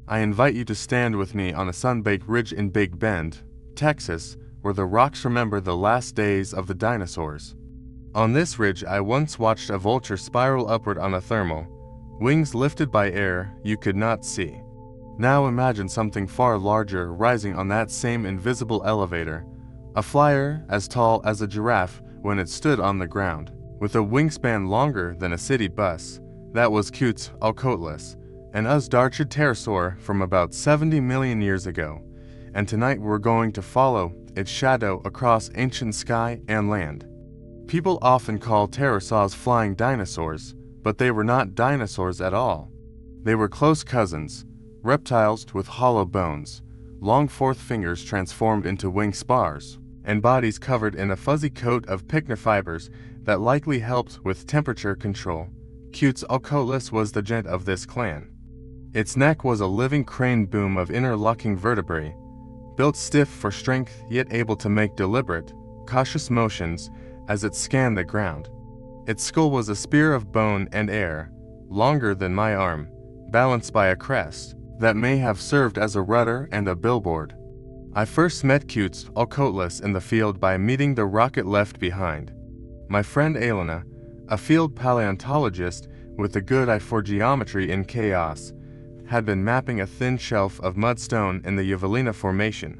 I invite you to stand with me on a sun-baked ridge in Big Bend, Texas, where the rocks remember the last days of the dinosaurs. On this ridge, I once watched a vulture spiral upward on a thermal, wings lifted by air you could not see. Now imagine something far larger rising on that same invisible elevator, a flyer as tall as a giraffe when it stood on the ground, with a wingspan longer than a city bus. That was Quetzalcoatlus, an Usdarched pterosaur from about 70 million years ago, and tonight we're going to follow its shadow across ancient sky and land. People often call pterosaurs flying dinosaurs, but they were not dinosaurs at all. They were close cousins, reptiles with hollow bones, long fourth fingers transformed into wing spars, and bodies covered in a fuzzy coat of pycnic fibers that likely helped with temperature control. Quetzalcoatlus was the giant of this clan. Its neck was a living crane boom of interlocking vertebrae, built stiff for strength yet able to make deliberate, cautious motions as it scanned the ground. Its skull was a spear of bone and air, longer than my arm, balanced by a crest that may have served as a rudder and a billboard. I first met Quetzalcoatlus in the field by meeting the rocket left behind. My friend Elena, a field paleontologist with a good eye for geometry in chaos, had been mapping a thin shelf of mudstone in the Javelina Formation.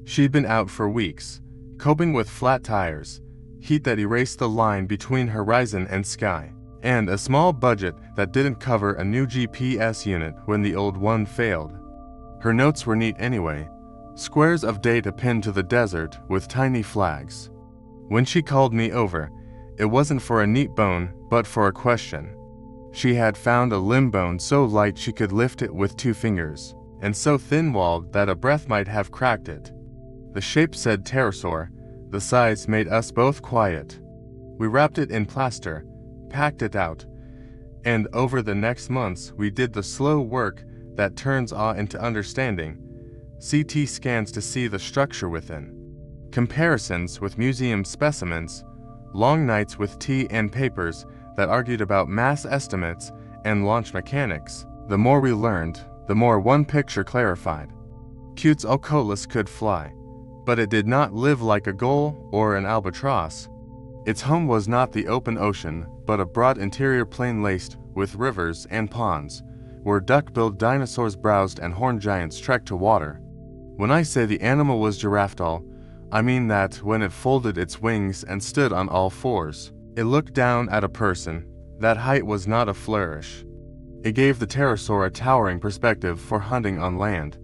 She'd been out for weeks, coping with flat tires, heat that erased the line between horizon and sky, and a small budget that didn't cover a new GPS unit when the old one failed. Her notes were neat anyway, squares of data pinned to the desert with tiny flags. When she called me over, it wasn't for a neat bone, but for a question. She had found a limb bone so light she could lift it with 2 fingers, and so thin-walled that a breath might have cracked it. The shape said pterosaur, the size made us both quiet. We wrapped it in plaster, packed it out, and over the next months we did the slow work that turns awe into understanding. CT scans to see the structure within, comparisons with museum specimens, long nights with tea and papers that argued about mass estimates and launch mechanics. The more we learned, the more one picture clarified. Quetzalcoatlus could fly, but it did not live like a gull or an albatross. Its home was not the open ocean, but a broad interior plain laced with rivers and ponds, where duck-billed dinosaurs browsed and horned giants trekked to water. When I say the animal was giraffe-tall, I mean that when it folded its wings and stood on all fours, it looked down at a person. That height was not a flourish. It gave the pterosaur a towering perspective for hunting on land.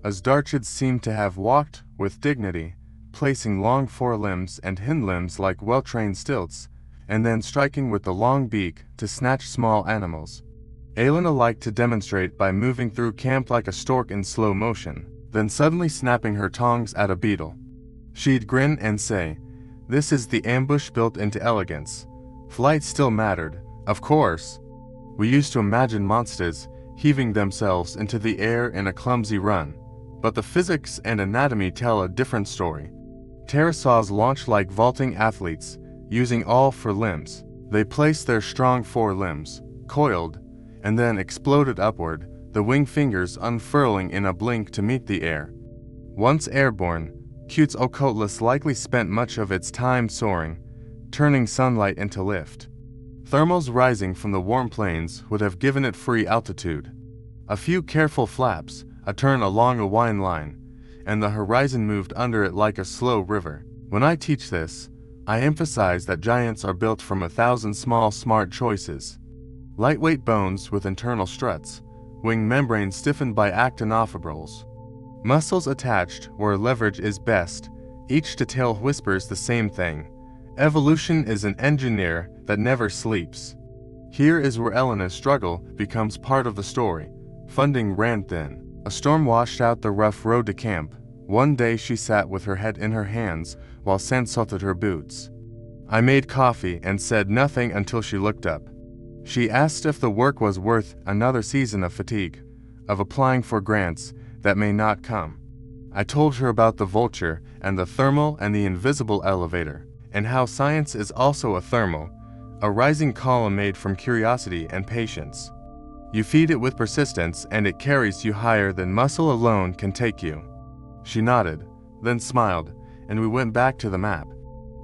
Usdarched seemed to have walked with dignity, placing long forelimbs and hind limbs like well-trained stilts, and then striking with the long beak to snatch small animals. Elena liked to demonstrate by moving through camp like a stork in slow motion, then suddenly snapping her tongs at a beetle. She'd grin and say, "This is the ambush built into elegance." Flight still mattered, of course. We used to imagine monsters heaving themselves into the air in a clumsy run, but the physics and anatomy tell a different story. Pterosaurs launched like vaulting athletes, using all 4 limbs. They placed their strong forelimbs, coiled, and then exploded upward, the wing fingers unfurling in a blink to meet the air. Once airborne, Quetzalcoatlus likely spent much of its time soaring, turning sunlight into lift. Thermals rising from the warm plains would have given it free altitude. A few careful flaps, a turn along a wine line, and the horizon moved under it like a slow river. When I teach this, I emphasize that giants are built from 1,000 small smart choices. Lightweight bones with internal struts, wing membranes stiffened by actinofibrils, muscles attached where leverage is best. Each detail whispers the same thing. Evolution is an engineer that never sleeps. Here is where Elena's struggle becomes part of the story. Funding ran thin. A storm washed out the rough road to camp. One day she sat with her head in her hands while sand salted her boots. I made coffee and said nothing until she looked up. She asked if the work was worth another season of fatigue, of applying for grants that may not come. I told her about the vulture and the thermal and the invisible elevator, and how science is also a thermal, a rising column made from curiosity and patience. You feed it with persistence and it carries you higher than muscle alone can take you. She nodded, then smiled, and we went back to the map.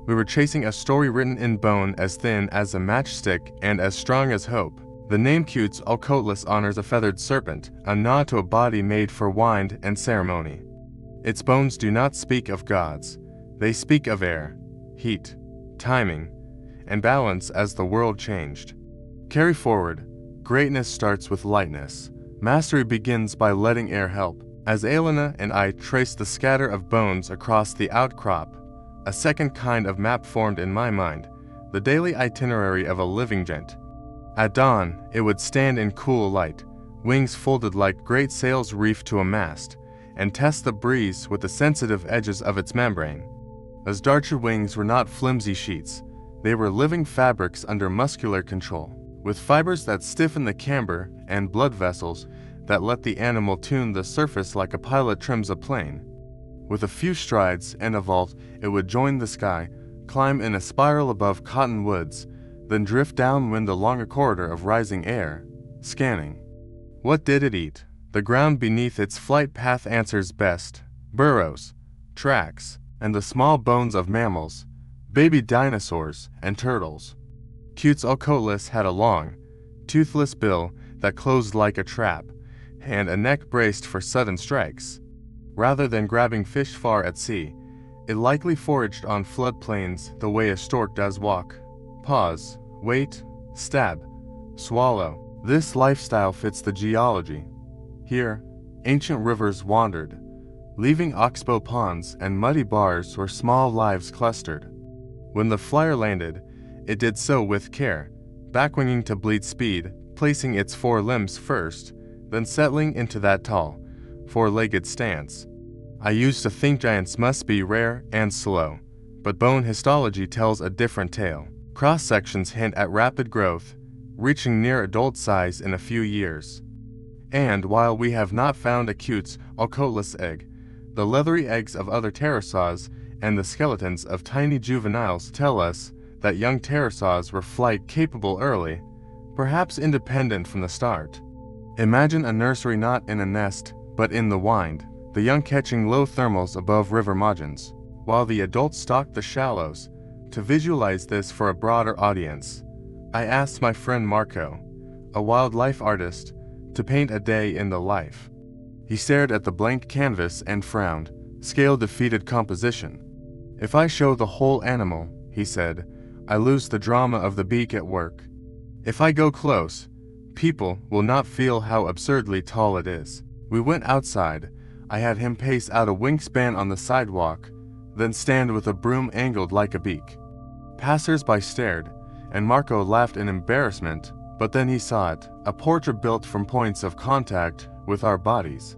We were chasing a story written in bone as thin as a matchstick and as strong as hope. The name Quetzalcoatlus honors a feathered serpent, a nod to a body made for wine and ceremony. Its bones do not speak of gods. They speak of air, heat, timing, and balance as the world changed. Carry forward. Greatness starts with lightness. Mastery begins by letting air help. As Elena and I traced the scatter of bones across the outcrop, a second kind of map formed in my mind, the daily itinerary of a living giant. At dawn, it would stand in cool light, wings folded like great sails reefed to a mast, and test the breeze with the sensitive edges of its membrane. Those darcher wings were not flimsy sheets. They were living fabrics under muscular control, with fibers that stiffen the camber and blood vessels that let the animal tune the surface like a pilot trims a plane. With a few strides and a vault, it would join the sky, climb in a spiral above cottonwoods, then drift downwind along a corridor of rising air, scanning. What did it eat? The ground beneath its flight path answers best. Burrows, tracks, and the small bones of mammals, baby dinosaurs, and turtles. Quetzalcoatlus had a long, toothless bill that closed like a trap, and a neck braced for sudden strikes. Rather than grabbing fish far at sea, it likely foraged on floodplains the way a stork does walk. Pause, wait, stab, swallow. This lifestyle fits the geology. Here, ancient rivers wandered, leaving oxbow ponds and muddy bars where small lives clustered. When the flyer landed, it did so with care, backwinging to bleed speed, placing its four limbs first, then settling into that tall, four-legged stance. I used to think giants must be rare and slow, but bone histology tells a different tale. Cross-sections hint at rapid growth, reaching near adult size in a few years. And while we have not found a Quetzalcoatlus egg, the leathery eggs of other pterosaurs and the skeletons of tiny juveniles tell us that young pterosaurs were flight-capable early, perhaps independent from the start. Imagine a nursery not in a nest, but in the wind, the young catching low thermals above river margins, while the adults stalk the shallows. To visualize this for a broader audience, I asked my friend Marco, a wildlife artist, to paint a day in the life. He stared at the blank canvas and frowned, scale defeated composition. If I show the whole animal, he said, I lose the drama of the beak at work. If I go close, people will not feel how absurdly tall it is. We went outside. I had him pace out a wingspan on the sidewalk, then stand with a broom angled like a beak. Passers-by stared, and Marco laughed in embarrassment, but then he saw it, a portrait built from points of contact with our bodies.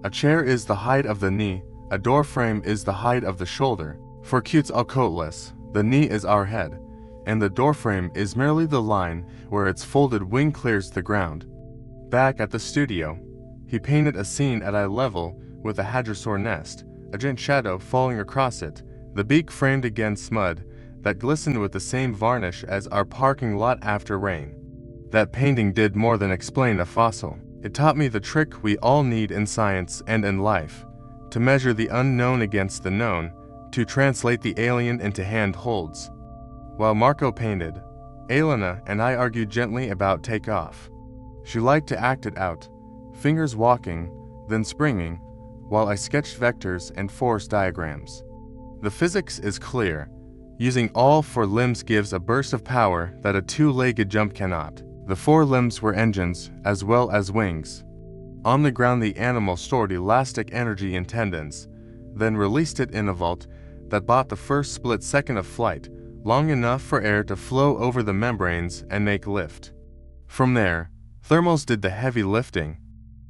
A chair is the height of the knee, a door frame is the height of the shoulder. For Quetzalcoatlus, the knee is our head, and the doorframe is merely the line where its folded wing clears the ground. Back at the studio, he painted a scene at eye level with a hadrosaur nest, a giant shadow falling across it, the beak framed against mud that glistened with the same varnish as our parking lot after rain. That painting did more than explain a fossil. It taught me the trick we all need in science and in life, to measure the unknown against the known, to translate the alien into handholds. While Marco painted, Elena and I argued gently about takeoff. She liked to act it out, fingers walking, then springing, while I sketched vectors and force diagrams. The physics is clear. Using all four limbs gives a burst of power that a two-legged jump cannot. The four limbs were engines, as well as wings. On the ground the animal stored elastic energy in tendons, then released it in a vault that bought the first split second of flight, long enough for air to flow over the membranes and make lift. From there, thermals did the heavy lifting.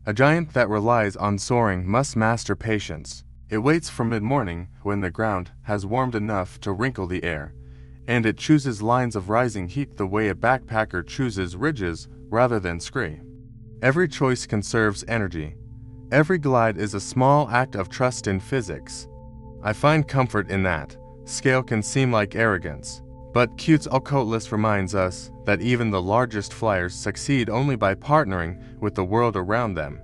A giant that relies on soaring must master patience. It waits for mid-morning when the ground has warmed enough to wrinkle the air, and it chooses lines of rising heat the way a backpacker chooses ridges rather than scree. Every choice conserves energy. Every glide is a small act of trust in physics. I find comfort in that. Scale can seem like arrogance, But Quetzalcoatlus reminds us that even the largest flyers succeed only by partnering with the world around them.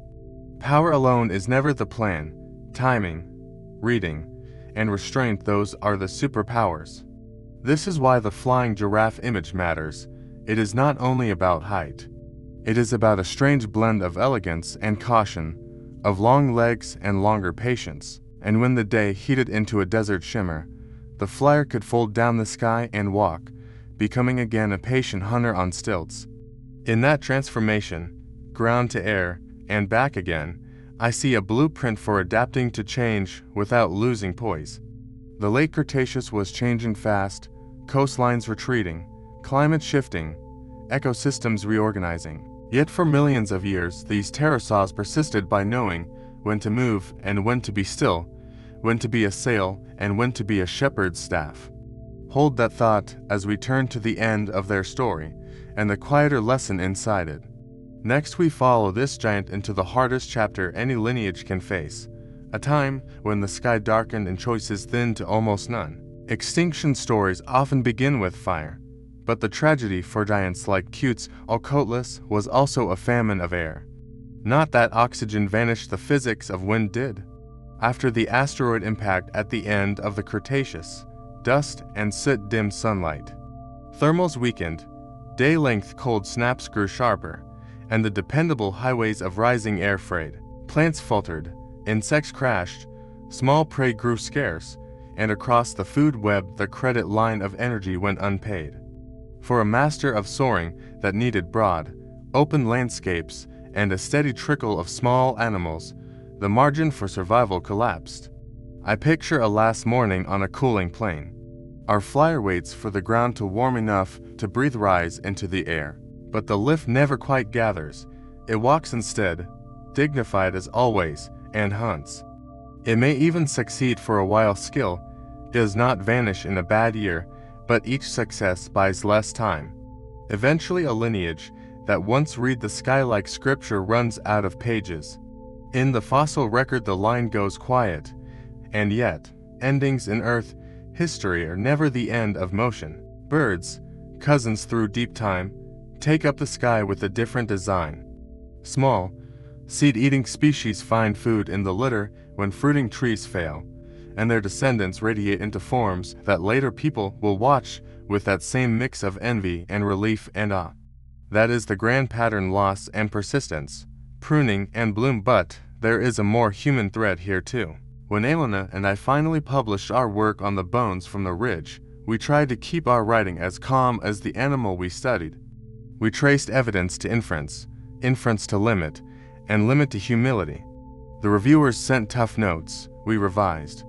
Power alone is never the plan. Timing, reading, and restraint, those are the superpowers. This is why the flying giraffe image matters. It is not only about height. It is about a strange blend of elegance and caution, of long legs and longer patience. And when the day heated into a desert shimmer, the flyer could fold down the sky and walk, becoming again a patient hunter on stilts. In that transformation, ground to air, and back again, I see a blueprint for adapting to change without losing poise. The Late Cretaceous was changing fast, coastlines retreating, climate shifting, ecosystems reorganizing. Yet for millions of years, these pterosaurs persisted by knowing when to move and when to be still, when to be a sail and when to be a shepherd's staff. Hold that thought as we turn to the end of their story and the quieter lesson inside it. Next, we follow this giant into the hardest chapter any lineage can face, a time when the sky darkened and choices thinned to almost none. Extinction stories often begin with fire, but the tragedy for giants like Quetzalcoatlus was also a famine of air. Not that oxygen vanished, the physics of wind did. After the asteroid impact at the end of the Cretaceous, dust and soot dimmed sunlight. Thermals weakened, day-length cold snaps grew sharper, and the dependable highways of rising air frayed. Plants faltered, insects crashed, small prey grew scarce, and across the food web the credit line of energy went unpaid. For a master of soaring that needed broad, open landscapes and a steady trickle of small animals, the margin for survival collapsed. I picture a last morning on a cooling plain. Our flyer waits for the ground to warm enough to breathe rise into the air. But the lift never quite gathers. It walks instead, dignified as always, and hunts. It may even succeed for a while. Skill does not vanish in a bad year, but each success buys less time. Eventually a lineage that once read the sky like scripture runs out of pages. In the fossil record the line goes quiet, and yet, endings in Earth history are never the end of motion. Birds, cousins through deep time, take up the sky with a different design. Small, seed-eating species find food in the litter when fruiting trees fail, and their descendants radiate into forms that later people will watch with that same mix of envy and relief and awe. That is the grand pattern: loss and persistence, pruning and bloom. But there is a more human thread here too. When Elena and I finally published our work on the bones from the ridge, we tried to keep our writing as calm as the animal we studied. We traced evidence to inference, inference to limit, and limit to humility. The reviewers sent tough notes, we revised.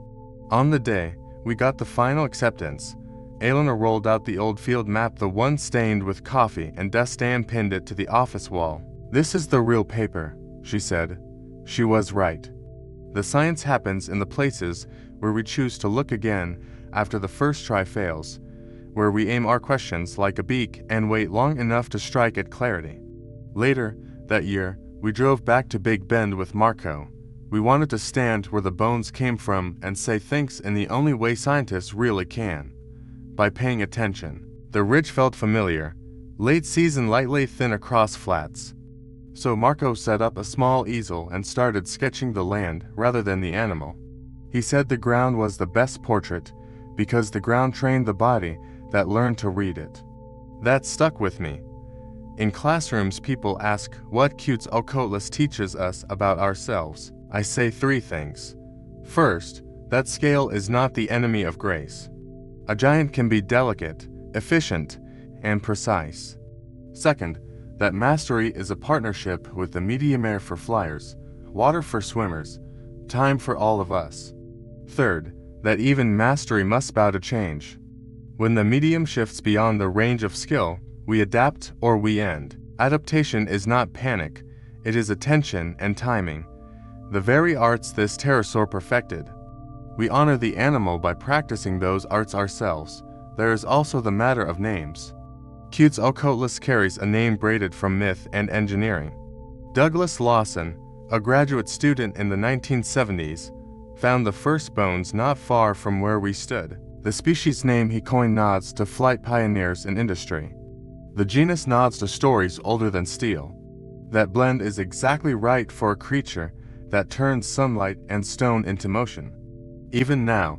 On the day we got the final acceptance, Elena rolled out the old field map, the one stained with coffee and dust, and pinned it to the office wall. "This is the real paper," she said. She was right. The science happens in the places where we choose to look again after the first try fails, where we aim our questions like a beak and wait long enough to strike at clarity. Later that year, we drove back to Big Bend with Marco. We wanted to stand where the bones came from and say thanks in the only way scientists really can: by paying attention. The ridge felt familiar, late season, lightly thin across flats. So Marco set up a small easel and started sketching the land rather than the animal. He said the ground was the best portrait because the ground trained the body that learned to read it. That stuck with me. In classrooms, people ask what Quetzalcoatlus teaches us about ourselves. I say three things. First, that scale is not the enemy of grace. A giant can be delicate, efficient, and precise. Second, that mastery is a partnership with the medium: air for flyers, water for swimmers, time for all of us. Third, that even mastery must bow to change. When the medium shifts beyond the range of skill, we adapt or we end. Adaptation is not panic, it is attention and timing, the very arts this pterosaur perfected. We honor the animal by practicing those arts ourselves. There is also the matter of names. Quetzalcoatlus carries a name braided from myth and engineering. Douglas Lawson, a graduate student in the 1970s, found the first bones not far from where we stood. The species name he coined nods to flight pioneers in industry. The genus nods to stories older than steel. That blend is exactly right for a creature that turns sunlight and stone into motion. Even now,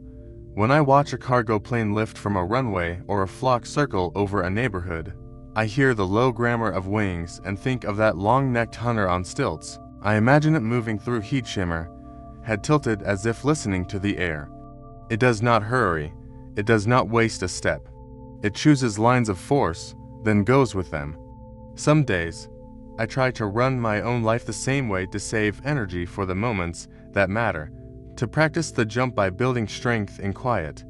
when I watch a cargo plane lift from a runway or a flock circle over a neighborhood, I hear the low grammar of wings and think of that long-necked hunter on stilts. I imagine it moving through heat shimmer, head tilted as if listening to the air. It does not hurry, it does not waste a step. It chooses lines of force, then goes with them. Some days, I try to run my own life the same way to save energy for the moments that matter, to practice the jump by building strength in quiet,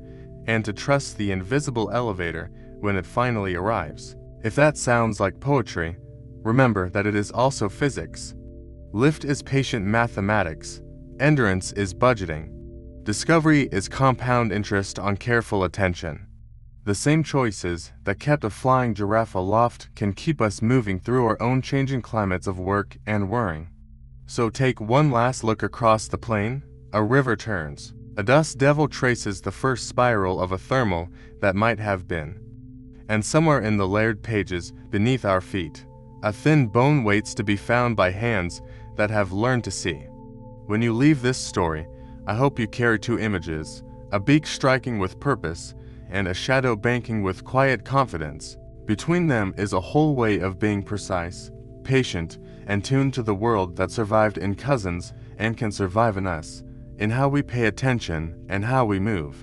and to trust the invisible elevator when it finally arrives. If that sounds like poetry, remember that it is also physics. Lift is patient mathematics, endurance is budgeting, discovery is compound interest on careful attention. The same choices that kept a flying giraffe aloft can keep us moving through our own changing climates of work and worrying. So take one last look across the plain. A river turns. A dust devil traces the first spiral of a thermal that might have been. And somewhere in the layered pages beneath our feet, a thin bone waits to be found by hands that have learned to see. When you leave this story, I hope you carry two images, a beak striking with purpose and a shadow banking with quiet confidence. Between them is a whole way of being precise, patient, and tuned to the world that survived in cousins and can survive in us, in how we pay attention and how we move.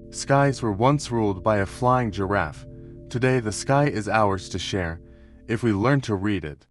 Skies were once ruled by a flying giraffe. Today the sky is ours to share, if we learn to read it.